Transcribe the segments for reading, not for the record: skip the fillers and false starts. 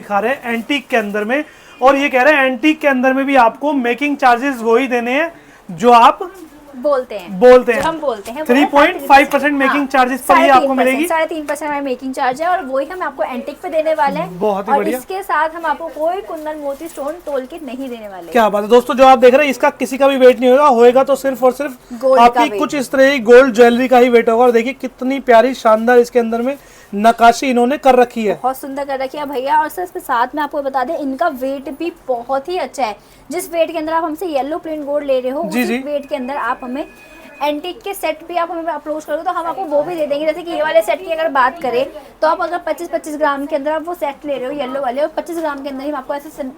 दिखा रहे हैं एंटीक के अंदर में, और ये कह रहे हैं एंटीक के अंदर में भी आपको मेकिंग चार्जेस वही देने हैं जो आप बोलते हैं हम बोलते हैं 3.5% मेकिंग चार्जेस पर ये आपको मिलेगी। 3.5% हमारा मेकिंग चार्ज है और वही हम आपको एंटिक पे देने वाले हैं। बहुत ही और बढ़िया। इसके साथ हम आपको कोई कुंदन मोती स्टोन तोल के नहीं देने वाले। क्या बात है दोस्तों, जो आप देख रहे हैं इसका किसी का भी वेट नहीं होगा, होएगा तो सिर्फ और सिर्फ आपकी कुछ इस तरह की गोल्ड ज्वेलरी का ही वेट होगा। और देखिए कितनी प्यारी शानदार इसके अंदर में नक्काशी इन्होंने कर रखी है, बहुत सुंदर कर रखी है भैया। और सर इसके साथ में आपको बता दें इनका वेट भी बहुत ही अच्छा है। जिस वेट के अंदर आप हमसे येलो प्लेन गोल्ड ले रहे हो उसी वेट के अंदर आप हमें एंटीक के सेट भी आप हमें अप्रोच करोगे तो हम आपको वो भी दे देंगे। जैसे कि ये वाले सेट की अगर बात करें तो आप अगर 25-25 ग्राम के अंदर आप वो सेट ले रहे हो येलो वाले, और 25 ग्राम के अंदर ही हम आपको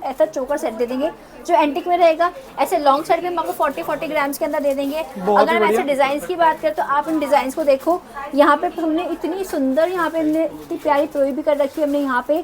ऐसा चोकर सेट दे देंगे जो एंटीक में रहेगा। ऐसे लॉन्ग सेट भी हम आपको 40-40 ग्राम्स के अंदर दे देंगे। अगर हम ऐसे डिजाइन की बात करें तो आप इन डिजाइन को देखो, यहाँ पे हमने इतनी सुंदर यहाँ पे इतनी प्यारी प्रोई भी कर रखी है। हमने यहाँ पे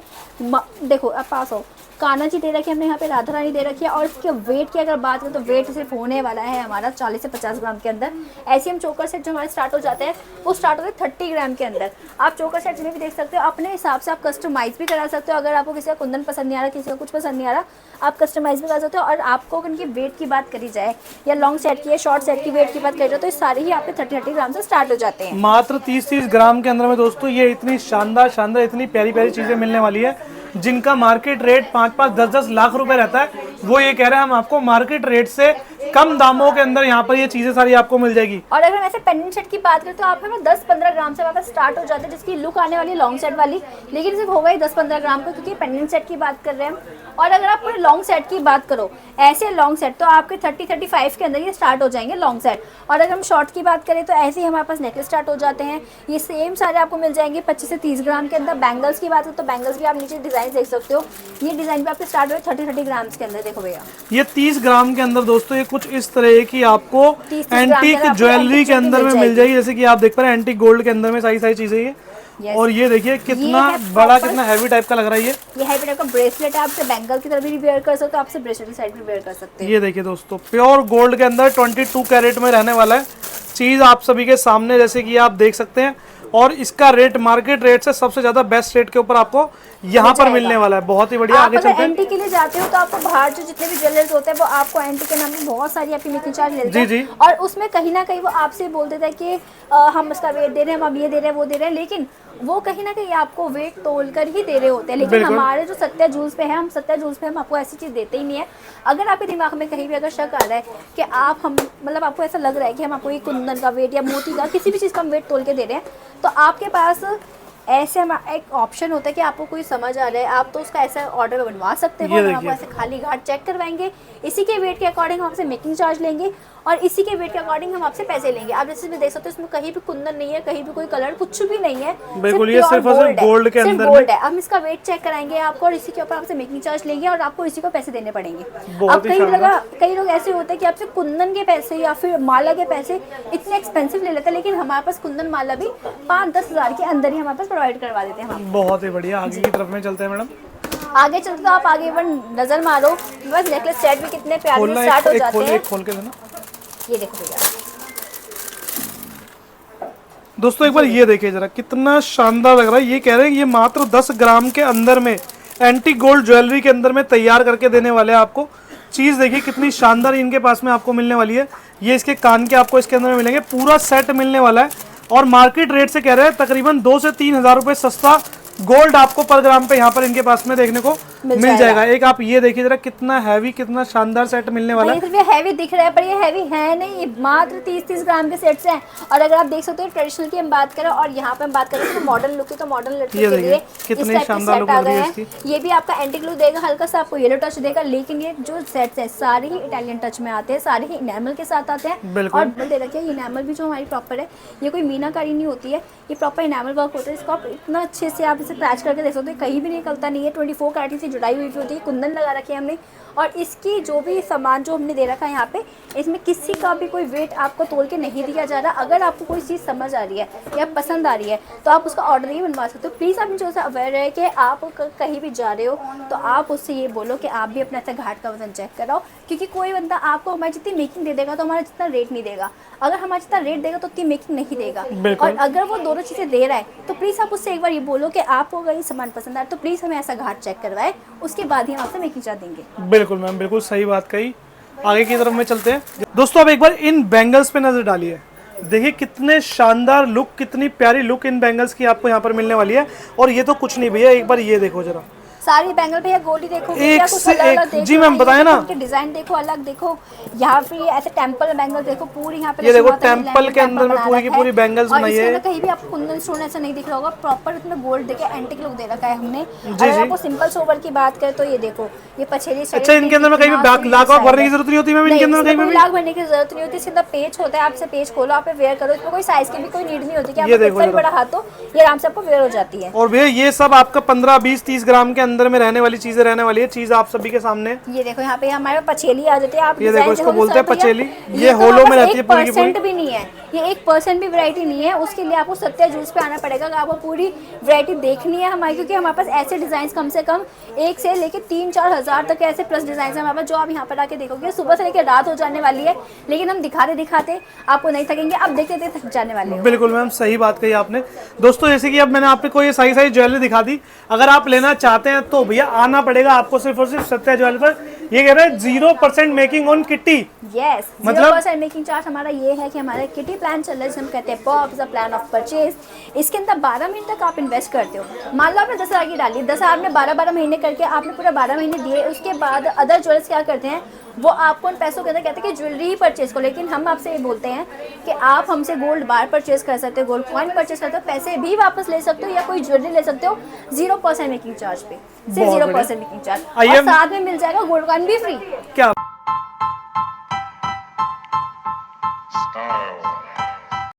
देखो आप पास हो कान्हा जी दे रखी है, हमने यहाँ पे राधा रानी दे रखी है। और इसके वेट की अगर बात करें तो वेट सिर्फ होने वाला है हमारा 40 से 50 ग्राम के अंदर। ऐसे हम चोकर सेट जो हमारे स्टार्ट हो जाते हैं वो स्टार्ट होते हैं 30 ग्राम के अंदर। आप चोकर सेट में भी देख सकते हो, अपने हिसाब से आप कस्टमाइज भी करा सकते हो। अगर आपको किसी का कुंदन पसंद नहीं आ रहा, किसी का कुछ पसंद नहीं आ रहा, आप कस्टमाइज भी कर सकते हो। और आपको उनकी वेट की बात करी जाए या लॉन्ग सेट की या शॉर्ट सेट की वेट की बात करी जाए तो सारे ही आपके 30-30 ग्राम से स्टार्ट हो जाते हैं। मात्र 30-30 ग्राम के अंदर में दोस्तों ये इतनी शानदार इतनी प्यारी प्यारी चीजें मिलने वाली है, जिनका मार्केट रेट 5-5, 10-10 लाख रुपए रहता है। वो ये कह रहे हैं हम आपको मार्केट रेट से कम दामों के अंदर यहाँ पर ये चीजें सारी आपको मिल जाएगी। और अगर हम ऐसे पेंडेंट सेट की बात करें तो आप हमें 10-15 ग्राम से वापस स्टार्ट हो जाते हैं, जिसकी लुक आने वाली लॉन्ग सेट वाली, लेकिन सिर्फ होगा ही 10-15 ग्राम का, क्योंकि पेंडेंट सेट की बात कर रहे हैं हम। और अगर आप पूरे लॉन्ग सेट की बात करो, ऐसे लॉन्ग सेट तो आपके 30-35 के अंदर ये स्टार्ट हो जाएंगे लॉन्ग सेट। और अगर हम शॉर्ट की बात करें तो ऐसे ही हमारे पास नेकलेस स्टार्ट हो जाते हैं। ये सेम सारे आपको मिल जाएंगे 25 से 30 ग्राम के अंदर। बैंगल्स की बात करें तो बैंगल्स भी आप नीचे डिजाइन देख सकते हो, ये डिजाइन भी आपके स्टार्ट हुए 30-30 ग्राम्स के अंदर। देखो भैया ये 30 ग्राम के अंदर दोस्तों ये कुछ इस तरह की आपको एंटीक ज्वेलरी के अंदर में मिल जाएगी। जैसे कि आप देख पा रहे हैं एंटीक गोल्ड के अंदर में सारी चीजें ये। और ये देखिए कितना बड़ा कितना हैवी टाइप का लग रहा है। ये हैवी टाइप का ब्रेसलेट है, आपसे बैंगल की तरह भी वेयर कर सकते हो, आपसे ब्रेसलेट की साइड भी वेयर कर सकते हैं। ये देखिए दोस्तों प्योर गोल्ड के अंदर 22 कैरेट में रहने वाला है चीज आप सभी के सामने, जैसे कि आप देख सकते हैं। और इसका रेट मार्केट रेट से सबसे ज्यादा बेस्ट रेट के ऊपर आपको यहाँ पर मिलने वाला है। बहुत ही बढ़िया। आगे चलते हैं। एंटी के लिए जाते हो तो आपको बाहर जो जितने भी ज्वेलर्स होते हैं वो आपको एंटी के नाम में बहुत सारी आपकी मेकिंग चार्ज लेते हैं। जी। और उसमें कहीं ना कहीं वो आपसे बोल देता है कि हम इसका वेट दे रहे हैं, हम ये दे रहे हैं, वो दे रहे हैं, लेकिन वो कहीं ना कहीं आपको वेट तोल कर ही दे रहे होते हैं। लेकिन हमारे जो सत्या जूल्स पे है, हम सत्या जूल्स पे हम आपको ऐसी चीज़ देते ही नहीं है। अगर आपके दिमाग में कहीं भी अगर शक आ रहा है कि आप हम मतलब आपको ऐसा लग रहा है कि हम आपको ये कुंदन का वेट या मोती का किसी भी चीज़ का हम वेट तोल के दे रहे हैं, तो आपके पास ऐसे हम एक ऑप्शन होता है कि आपको कोई समझ आ रहा है, आप तो उसका ऐसा ऑर्डर बनवा सकते हो। हम आपको ऐसे खाली घाट चेक करवाएंगे, इसी के वेट के अकॉर्डिंग हम आपसे मेकिंग चार्ज लेंगे और इसी के वेट के अकॉर्डिंग हम आपसे पैसे लेंगे। आप जैसे भी देख सकते हो इसमें कहीं भी कुंदन नहीं है, कहीं भी कोई कलर कुछ भी नहीं है, बिल्कुल ये सिर्फ गोल्ड के अंदर गोल्ड है। हम इसका वेट चेक कराएंगे आपको और इसी के ऊपर आपसे मेकिंग चार्ज लेंगे और आपको इसी को पैसे देने पड़ेंगे। अब कई लोग ऐसे होते हैं कि आपसे कुंदन के पैसे या फिर माला के पैसे इतने एक्सपेंसिव ले लेते हैं, लेकिन हमारे पास कुंदन माला भी 5-10 हज़ार के अंदर ही हमारे पास प्रोवाइड करवा देते हैं। बहुत ही बढ़िया। आगे की तरफ में चलते हैं मैडम। आगे चलते तो आप आगे नजर मारो, बस नेकलेस सेट भी कितने प्यारे से स्टार्ट हो जाते हैं। खोल के देना। ये देखो भैया दोस्तों एक बार ये देखिए जरा कितना शानदार लग रहा है। ये कह रहे हैं ये मात्र 10 ग्राम के अंदर में एंटीक गोल्ड ज्वेलरी के अंदर में तैयार करके देने वाले हैं आपको। चीज देखिए कितनी शानदार इनके पास में आपको मिलने वाली है। ये इसके कान के आपको इसके अंदर में मिलेंगे, पूरा सेट मिलने वाला है। और मार्केट रेट से कह रहे हैं तकरीबन 2 से 3 हज़ार रुपए सस्ता गोल्ड आपको पर ग्राम पे यहाँ पर इनके पास में देखने को मिल जाएगा। एक आप ये देखिए जरा कितना हैवी कितना शानदार सेट मिलने वाला है। ये हैवी दिख रहा है पर ये हैवी है नहीं, ये मात्र 30-30 ग्राम के सेट्स हैं। और अगर आप देख सकते हो ट्रेडिशनल की हम बात करें और यहाँ पे हम बात करें तो मॉडर्न लुक है, तो मॉडर्न लुक के लिए कितने शानदार लुक आ गए हैं। ये भी आपका एंटीक लुक देगा, हल्का सा आपको येलो टच देगा, लेकिन ये जो सेट्स है सारे ही इटालियन टच में आते हैं, सारे ही इनेमल के साथ आते हैं। और दे रखिए इनेमल भी जो हमारी प्रॉपर है, ये कोई मीनाकारी नहीं होती है, ये प्रॉपर इनेमल वर्क होता है। इसको आप इतना अच्छे से आप इसे क्रैच करके देख सकते हो, कहीं भी निकलता नहीं है। 24 कैरेट से जुड़ाई हुई होती है, कुंदन लगा रखे हैं हमने। और इसकी जो भी सामान जो हमने दे रखा है यहाँ पे, इसमें किसी का भी कोई वेट आपको तोल के नहीं दिया जा रहा। अगर आपको कोई चीज़ समझ आ रही है या पसंद आ रही है तो आप उसका ऑर्डर ही बनवा सकते हो। प्लीज़ आप मुझे अवेयर रहे कि आप कहीं भी जा रहे हो तो आप उससे ये बोलो कि आप भी अपना ऐसा घाट का वजन चेक कराओ, क्योंकि कोई बंदा आपको हमारी जितनी मेकिंग दे देगा तो हमारा जितना रेट नहीं देगा। अगर हमारा जितना रेट देगा तो उतनी मेकिंग नहीं देगा। और अगर वो दोनों चीज़ें दे रहा है तो प्लीज़ आप उससे एक बार ये बोलो कि आपको अगर ये सामान पसंद आए तो प्लीज़ हमें ऐसा घाट चेक करवाए, उसके बाद ही हम आपसे मेकिंग चार्ज देंगे। बिल्कुल मैम, बिल्कुल सही बात कही। आगे की तरफ में चलते हैं दोस्तों। अब एक बार इन बैंगल्स पे नजर डालिए, देखिए कितने शानदार लुक, कितनी प्यारी लुक इन बैंगल्स की आपको यहाँ पर मिलने वाली है। और ये तो कुछ नहीं भैया, एक बार ये देखो जरा, सारी बैंगल भैया गोली देखो, एक कुछ से अलग अलग एक। देखो, जी मैम, बताएं ना। उनके डिजाइन देखो अलग, देखो यहाँ पे ऐसे टेंपल बैंगल देखो पूरी, यहाँ पे ये देखो लक्ष्मी माता ने टेंपल के अंदर में बना पूरी की रखा है। पूरी बैंगल्स और बनाई इसके है। अंदर कहीं भी आपको कुंदन स्टोन ऐसा नहीं दिख रहा होगा, प्रॉपर इसमें गोल्ड देके एंटिक लुक दे रखा है हमने। जी, अगर आपको सिंपल सोबर की बात करें तो ये देखो, ये पछेली अच्छा, इनके अंदर में कहीं भी लाख वाख भरने की जरूरत नहीं होती मैम, इनके अंदर कहीं कोई भी। लाख भरने की जरूरत नहीं होती, सीधा पेज होता है, आपसे पेज खोलो, आप वेयर करो, इसमें कोई साइज की भी कोई नीड नहीं होती कि ये आपको देखो कितना भी बड़ा हाथ हो, ये आराम से आपको वेयर हो जाती है। और भैया ये सब आपका 15, 20, 30 ग्राम के अंदर में रहने वाली चीजें रहने वाली है। चीज आप सभी के सामने, ये देखो यहाँ पे हमारे पछेली आ जाती है। आप ये देखो, इसको बोलते हैं पछेली। ये ये तो होलो में हमारे रहती है पूरी की पूरी। 1% भी नहीं है, ये 1% भी वैरायटी नहीं है। उसके लिए आपको सत्या जूस पे आना पड़ेगा, आपको पूरी वैरायटी देखनी है हमारी, क्योंकि हमारे पास ऐसे डिजाइन कम से कम 1 से लेके 3-4 हज़ार तक ऐसे प्लस डिजाइन है हमारे पास, जो आप यहाँ पर आके देखोगे। सुबह से लेकर रात हो जाने वाली है, लेकिन हम दिखाते दिखाते आपको नहीं थकेंगे, आप देखते देखते थक जाने वाले हो। बिल्कुल मैम, सही बात कही आपने। दोस्तों जैसे कि अब मैंने आपको ये सारी सारी ज्वेलरी दिखा दी, अगर आप लेना चाहते हैं तो भैया आना पड़ेगा आपको सिर्फ और सिर्फ सत्या ज्वेलरी पर। ये कह रहे हैं 0% मेकिंग ऑन किट्टी। यस, मतलब 0% मेकिंग चार्ज हमारा ये है कि हमारा किटी प्लान चल रहा है, जिसे हम कहते हैं pop the plan of purchase. इसके अंदर 12 महीने तक आप इन्वेस्ट करते हो। मान लो आपने 10,000 की डाली, 10,000 में 12-12 महीने करके आपने पूरा 12 महीने दिए। उसके बाद अदर ज्वेलर्स क्या करते हैं, वो आपको उन पैसों के अंदर कहते हैं कि ज्वेलरी ही परचेज करो, लेकिन हम आपसे ये बोलते हैं कि आप हमसे गोल्ड बार परचेज कर सकते हो, गोल्ड कॉइन परचेज करते हो, पैसे भी वापस ले सकते हो या कोई ज्वेलरी ले सकते हो 0% मेकिंग चार्ज पे, सिर्फ 0% मेकिंग चार्ज, और साथ में मिल जाएगा गोल्ड कॉइन भी फ्री। क्या Style.